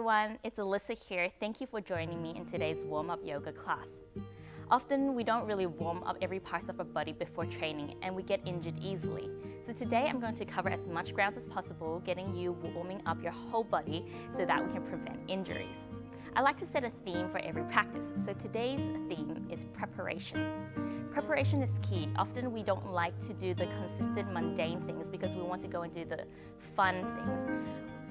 everyone, it's Alyssa here. Thank you for joining me in today's warm-up yoga class. Often we don't really warm up every part of our body before training and we get injured easily. So today I'm going to cover as much ground as possible, getting you warming up your whole body so that we can prevent injuries. I like to set a theme for every practice, so today's theme is preparation. Preparation is key. Often we don't like to do the consistent mundane things because we want to go and do the fun things.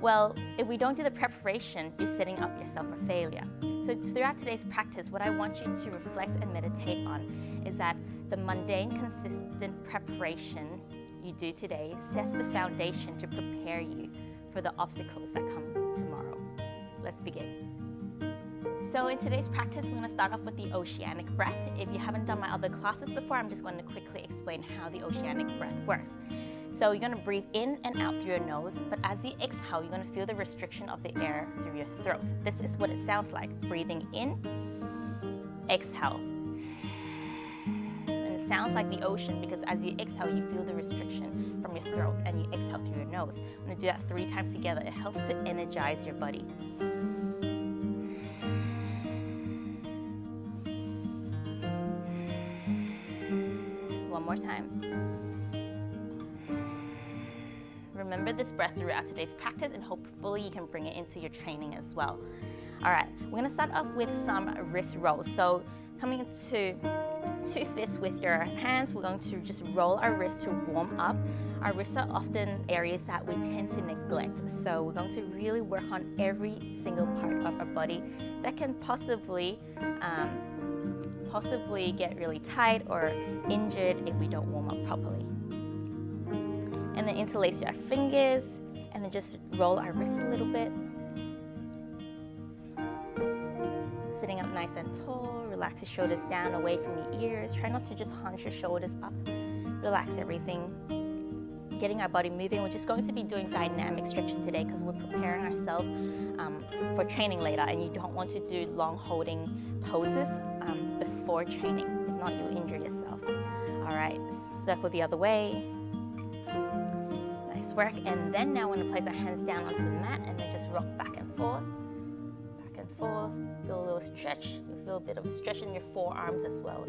Well, if we don't do the preparation, you're setting up yourself for failure. So throughout today's practice, what I want you to reflect and meditate on is that the mundane, consistent preparation you do today sets the foundation to prepare you for the obstacles that come tomorrow. Let's begin. So in today's practice, we're going to start off with the oceanic breath. If you haven't done my other classes before, I'm just going to quickly explain how the oceanic breath works. So you're going to breathe in and out through your nose, but as you exhale, you're going to feel the restriction of the air through your throat. This is what it sounds like. Breathing in, exhale. And it sounds like the ocean because as you exhale, you feel the restriction from your throat and you exhale through your nose. I'm going to do that 3 times together. It helps to energize your body. One more time. Remember this breath throughout today's practice and hopefully you can bring it into your training as well. All right, we're going to start off with some wrist rolls. So coming into 2 fists with your hands, we're going to just roll our wrists to warm up. Our wrists are often areas that we tend to neglect. So we're going to really work on every single part of our body that can possibly get really tight or injured if we don't warm up properly. And then interlace our fingers and then just roll our wrists a little bit. Sitting up nice and tall, relax your shoulders down away from your ears. Try not to just hunch your shoulders up. Relax everything. Getting our body moving. We're just going to be doing dynamic stretches today because we're preparing ourselves for training later, and you don't want to do long holding poses before training. If not, you'll injure yourself. All right, circle the other way. Nice work. And then now we're going to place our hands down onto the mat and then just rock back and forth. Back and forth. Feel a little stretch. You'll feel a bit of a stretch in your forearms as well.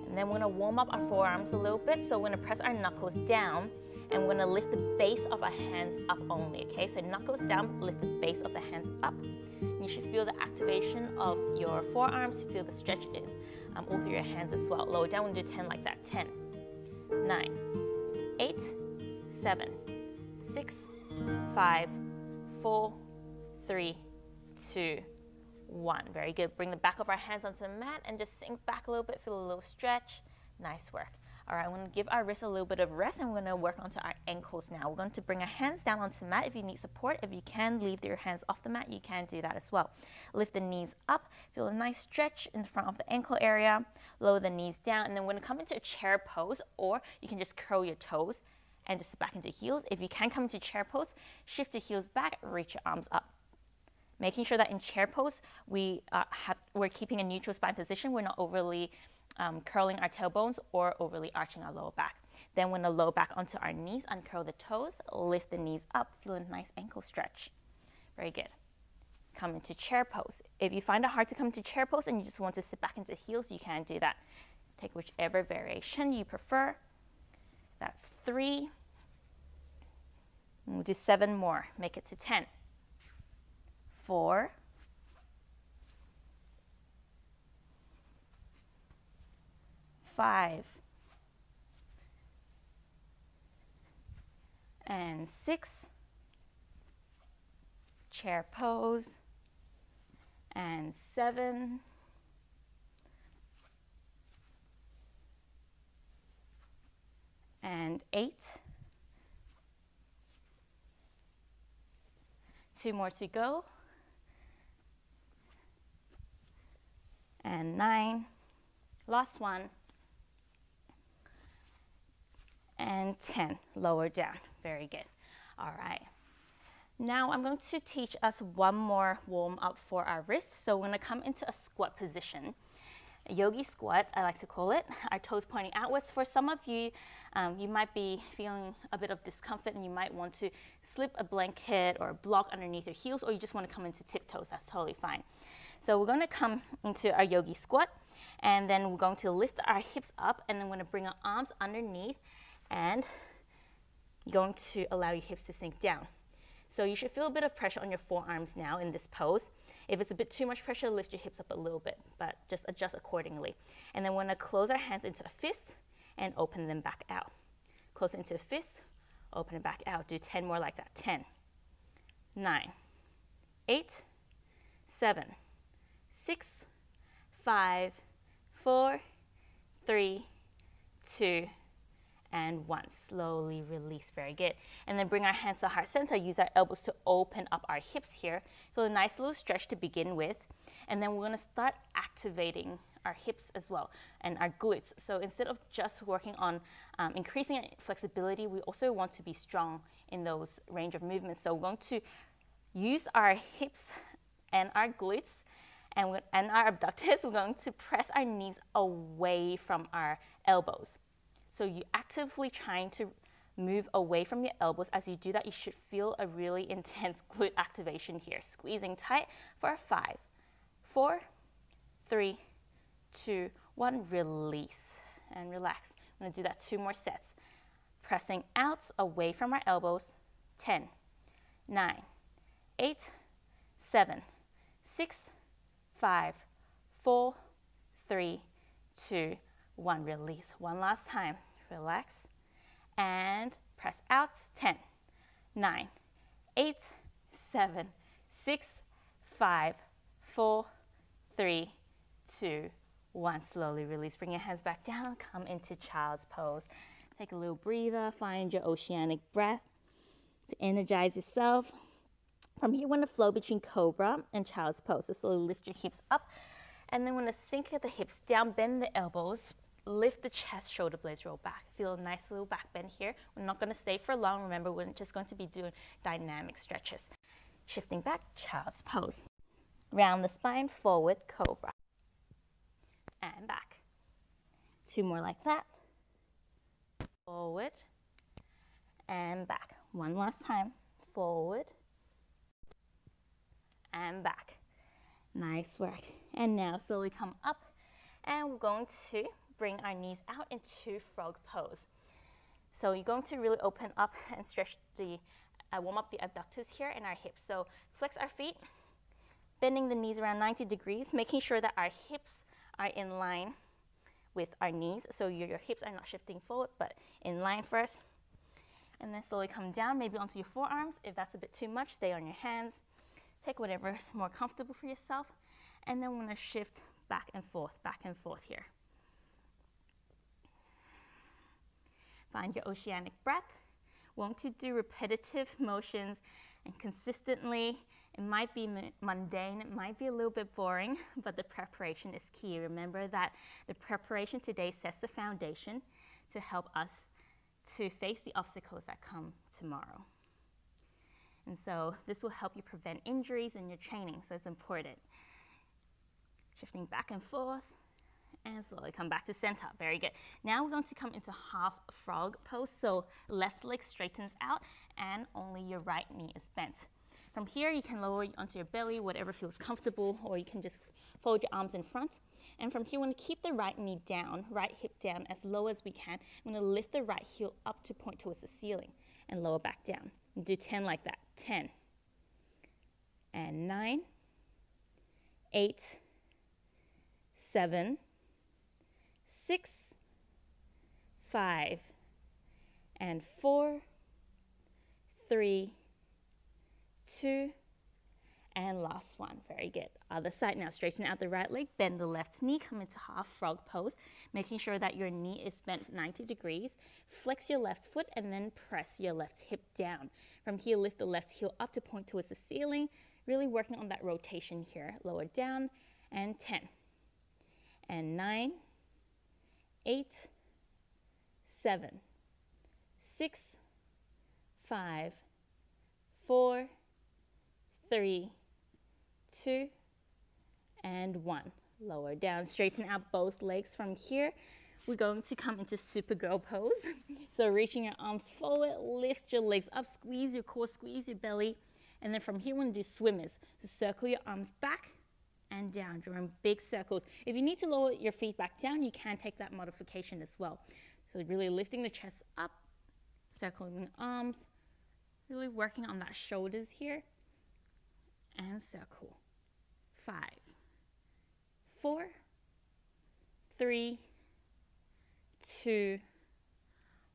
And then we're going to warm up our forearms a little bit. So we're going to press our knuckles down and we're going to lift the base of our hands up only. Okay, so knuckles down, lift the base of the hands up. You should feel the activation of your forearms, feel the stretch in all through your hands as well. Lower down, we'll do 10 like that. 10, 9, 8, 7, 6, 5, 4, 3, 2, 1. Very good. Bring the back of our hands onto the mat and just sink back a little bit, feel a little stretch. Nice work. All right, we're going to give our wrists a little bit of rest and we're going to work onto our ankles now. We're going to bring our hands down onto the mat. If you need support, if you can leave your hands off the mat, you can do that as well. Lift the knees up, feel a nice stretch in the front of the ankle area, lower the knees down, and then we're going to come into a chair pose, or you can just curl your toes and just back into heels. If you can come into chair pose, shift your heels back, reach your arms up. Making sure that in chair pose, we're keeping a neutral spine position. We're not overly curling our tailbones or overly arching our lower back. Then when the low back onto our knees, uncurl the toes, lift the knees up, feel a nice ankle stretch. Very good. Come into chair pose. If you find it hard to come into chair pose and you just want to sit back into heels, you can do that. Take whichever variation you prefer. That's 3. And we'll do 7 more. Make it to 10. 4. 5. And 6. Chair pose. And 7. And 8. 2 more to go. And 9. Last one. And 10. Lower down. Very good. All right. Now I'm going to teach us one more warm up for our wrists. So we're going to come into a squat position. a yogi squat, I like to call it. Our toes pointing outwards. For some of you, you might be feeling a bit of discomfort and you might want to slip a blanket or a block underneath your heels, or you just want to come into tiptoes. That's totally fine. So we're going to come into our yogi squat, and then we're going to lift our hips up, and then we're going to bring our arms underneath, and you're going to allow your hips to sink down. So you should feel a bit of pressure on your forearms now in this pose. If it's a bit too much pressure, lift your hips up a little bit, but just adjust accordingly. And then we're going to close our hands into a fist and open them back out. Close it into a fist, open it back out. Do 10 more like that. 10, 9, 8, 7, 6, 5, 4, 3, 2, and 1. Slowly release. Very good. And then bring our hands to heart center. Use our elbows to open up our hips here. So a nice little stretch to begin with. And then we're going to start activating our hips as well and our glutes. So instead of just working on increasing flexibility, we also want to be strong in those range of movements. So we're going to use our hips and our glutes and our abductors. We're going to press our knees away from our elbows. So you're actively trying to move away from your elbows. As you do that, you should feel a really intense glute activation here. Squeezing tight for 5, 4, 3, 2, 1. Release and relax. I'm going to do that 2 more sets. Pressing out away from our elbows. 10, 9, 8, 7, 6, 5, 4, 3, 2, 1. Release. One last time. Relax and press out. 10, 9, 8, 7, 6, 5, 4, 3, 2, 1. Slowly release. Bring your hands back down. Come into child's pose. Take a little breather. Find your oceanic breath to energize yourself. From here, we're going to flow between cobra and child's pose. So slowly lift your hips up, and then we're going to sink the hips down, bend the elbows, lift the chest, shoulder blades roll back. Feel a nice little back bend here. We're not going to stay for long. Remember, we're just going to be doing dynamic stretches. Shifting back, child's pose. Round the spine, forward, cobra. And back. 2 more like that. Forward and back. 1 last time. Forward and back. Nice work. And now slowly come up, and we're going to bring our knees out into frog pose. So you're going to really open up and stretch warm up the abductors here and our hips. So flex our feet, bending the knees around 90 degrees, making sure that our hips are in line with our knees. So your hips are not shifting forward, but in line first. And then slowly come down, maybe onto your forearms. If that's a bit too much, stay on your hands. Take whatever is more comfortable for yourself. And then we're going to shift back and forth here. Find your oceanic breath. Want to do repetitive motions and consistently. It might be mundane, it might be a little bit boring, but the preparation is key. Remember that the preparation today sets the foundation to help us to face the obstacles that come tomorrow. And so this will help you prevent injuries in your training, so it's important. Shifting back and forth, and slowly come back to center. Very good. Now we're going to come into half frog pose, so left leg straightens out and only your right knee is bent. From here, you can lower onto your belly, whatever feels comfortable, or you can just fold your arms in front. And from here, we're going to keep the right knee down, right hip down as low as we can. I'm going to lift the right heel up to point towards the ceiling and lower back down. And do 10 like that. 10, and 9, 8, 7, 6, 5, and 4, 3, 2, and last one. Very good. Other side now. Straighten out the right leg, bend the left knee, come into half frog pose, making sure that your knee is bent 90 degrees. Flex your left foot and then press your left hip down. From here, lift the left heel up to point towards the ceiling, really working on that rotation here. Lower down, and 10, and 9, 8, 7, 6, 5, 4, 3, 2, and 1. lower down. Straighten out both legs. From here, we're going to come into Supergirl pose. So reaching your arms forward, lift your legs up, squeeze your core, squeeze your belly. And then from here, we're going to do swimmers. So circle your arms back and down, drawing big circles. If you need to lower your feet back down, you can take that modification as well. So really lifting the chest up, circling the arms, really working on that shoulders here. And circle. 5, 4, 3, 2,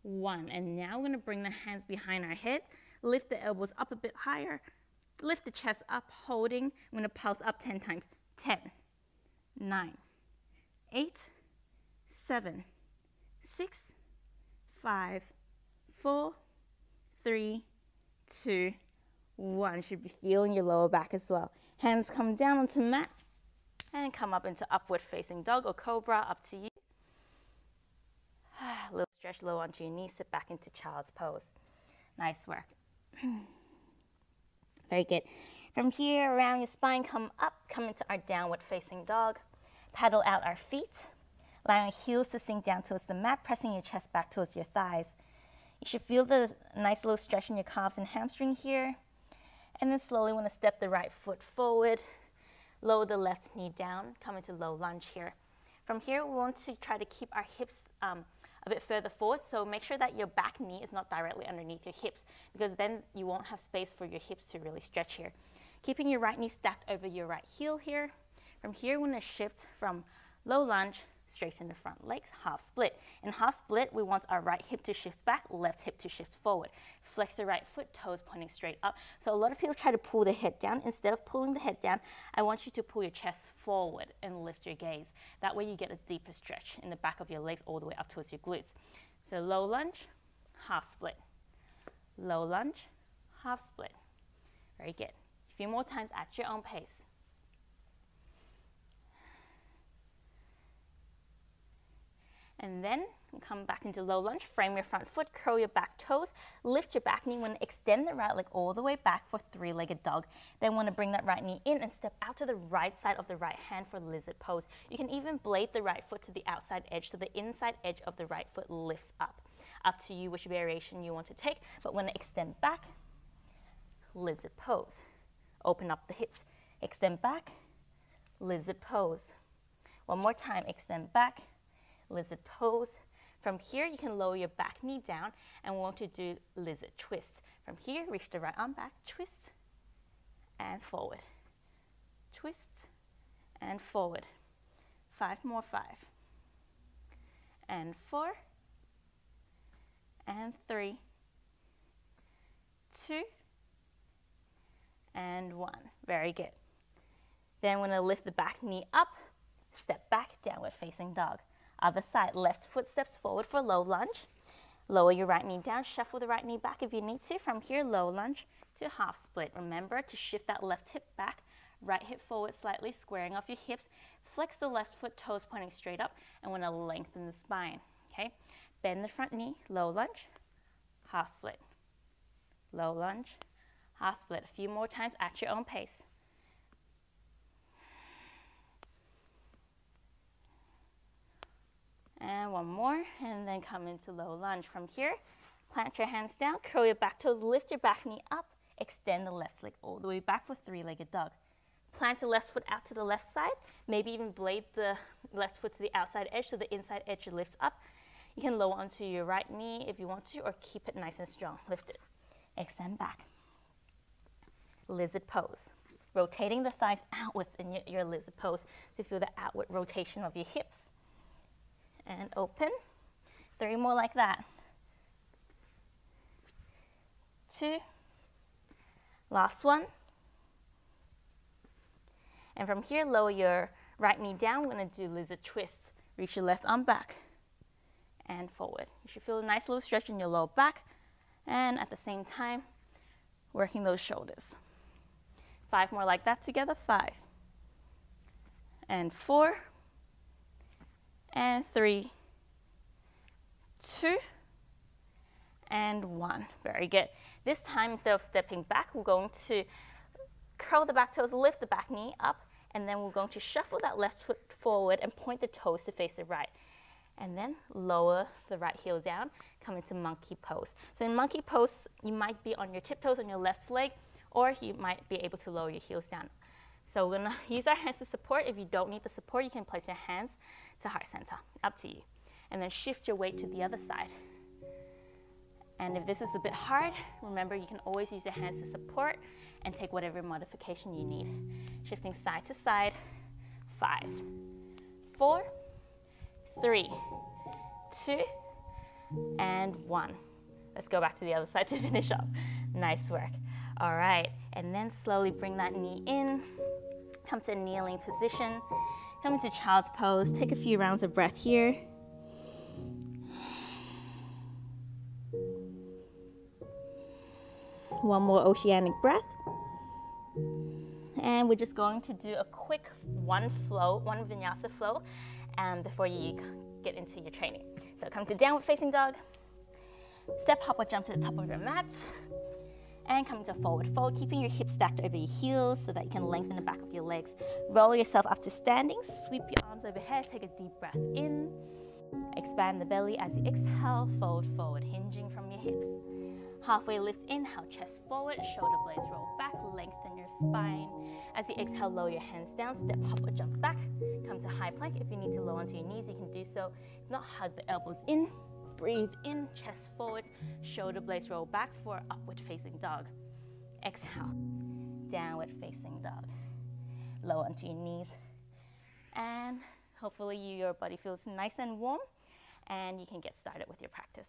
1. And now we're going to bring the hands behind our head, lift the elbows up a bit higher, lift the chest up, holding. I'm going to pulse up 10 times. 10, 9, 8, 7, 6, 5, 4, 3, 2, 1. You should be feeling your lower back as well. Hands come down onto mat and come up into upward facing dog or cobra, up to you. A little stretch low onto your knees, sit back into child's pose. Nice work. Very good. From here, around your spine, come up, come into our downward facing dog. Paddle out our feet, allowing your heels to sink down towards the mat, pressing your chest back towards your thighs. You should feel the nice little stretch in your calves and hamstring here. And then slowly want to step the right foot forward, lower the left knee down, come into low lunge here. From here, we want to try to keep our hips a bit further forward, so make sure that your back knee is not directly underneath your hips, because then you won't have space for your hips to really stretch here. Keeping your right knee stacked over your right heel here. From here, we're going to shift from low lunge, straighten the front legs, half split. In half split, we want our right hip to shift back, left hip to shift forward. Flex the right foot, toes pointing straight up. So a lot of people try to pull the head down. Instead of pulling the head down, I want you to pull your chest forward and lift your gaze. That way you get a deeper stretch in the back of your legs all the way up towards your glutes. So low lunge, half split. Low lunge, half split. Very good. A few more times at your own pace. And then come back into low lunge, frame your front foot, curl your back toes, lift your back knee. Want to extend the right leg all the way back for three-legged dog. Then want to bring that right knee in and step out to the right side of the right hand for lizard pose. You can even blade the right foot to the outside edge so the inside edge of the right foot lifts up. Up to you which variation you want to take, but want to extend back, lizard pose. Open up the hips, extend back, lizard pose. One more time, extend back, lizard pose. From here, you can lower your back knee down and we want to do lizard twist. From here, reach the right arm back, twist and forward. Twist and forward. 5 more, 5 and 4 and 3, 2 and 1. Very good. Then we're going to lift the back knee up, step back, downward facing dog. Other side, left foot steps forward for low lunge. Lower your right knee down, shuffle the right knee back if you need to. From here, low lunge to half split. Remember to shift that left hip back, right hip forward slightly, squaring off your hips. Flex the left foot, toes pointing straight up, and want to lengthen the spine, okay? Bend the front knee, low lunge, half split. Low lunge, half split. A few more times at your own pace. And one more, and then come into low lunge. From here, plant your hands down, curl your back toes, lift your back knee up, extend the left leg all the way back for three-legged dog. Plant your left foot out to the left side, maybe even blade the left foot to the outside edge so the inside edge lifts up. You can lower onto your right knee if you want to, or keep it nice and strong. Lift it, extend back. Lizard pose. Rotating the thighs outwards in your lizard pose to feel the outward rotation of your hips. And open. 3 more like that. 2. Last one. And from here, lower your right knee down. We're going to do lizard twist. Reach your left arm back and forward. You should feel a nice little stretch in your lower back, and at the same time, working those shoulders. 5 more like that together. 5 and 4 and 3, 2 and 1. Very good. This time, instead of stepping back, we're going to curl the back toes, lift the back knee up, And then we're going to shuffle that left foot forward and point the toes to face the right. And then lower the right heel down, come into monkey pose. So in monkey pose, you might be on your tiptoes on your left leg, or you might be able to lower your heels down. So we're gonna use our hands to support. If you don't need the support, you can place your hands to heart center, up to you. And then shift your weight to the other side. And if this is a bit hard, remember you can always use your hands to support and take whatever modification you need. Shifting side to side, 5, 4, 3, 2, and 1. Let's go back to the other side to finish up. Nice work. All right, and then slowly bring that knee in, come to a kneeling position, come into child's pose, take a few rounds of breath here. One more oceanic breath. And we're just going to do a quick one vinyasa flow before you get into your training. So come to downward facing dog, step, hop, or jump to the top of your mat, and come to forward fold, keeping your hips stacked over your heels so that you can lengthen the back of your legs. Roll yourself up to standing, sweep your arms overhead, take a deep breath in, expand the belly as you exhale, fold forward, hinging from your hips. Halfway lift, inhale, chest forward, shoulder blades roll back, lengthen your spine. As you exhale, lower your hands down, step, hop, or jump back. Come to high plank. If you need to lower onto your knees, you can do so. If not, hug the elbows in, breathe in, chest forward, shoulder blades roll back for upward facing dog. Exhale, downward facing dog. Lower onto your knees. And hopefully your body feels nice and warm, and you can get started with your practice.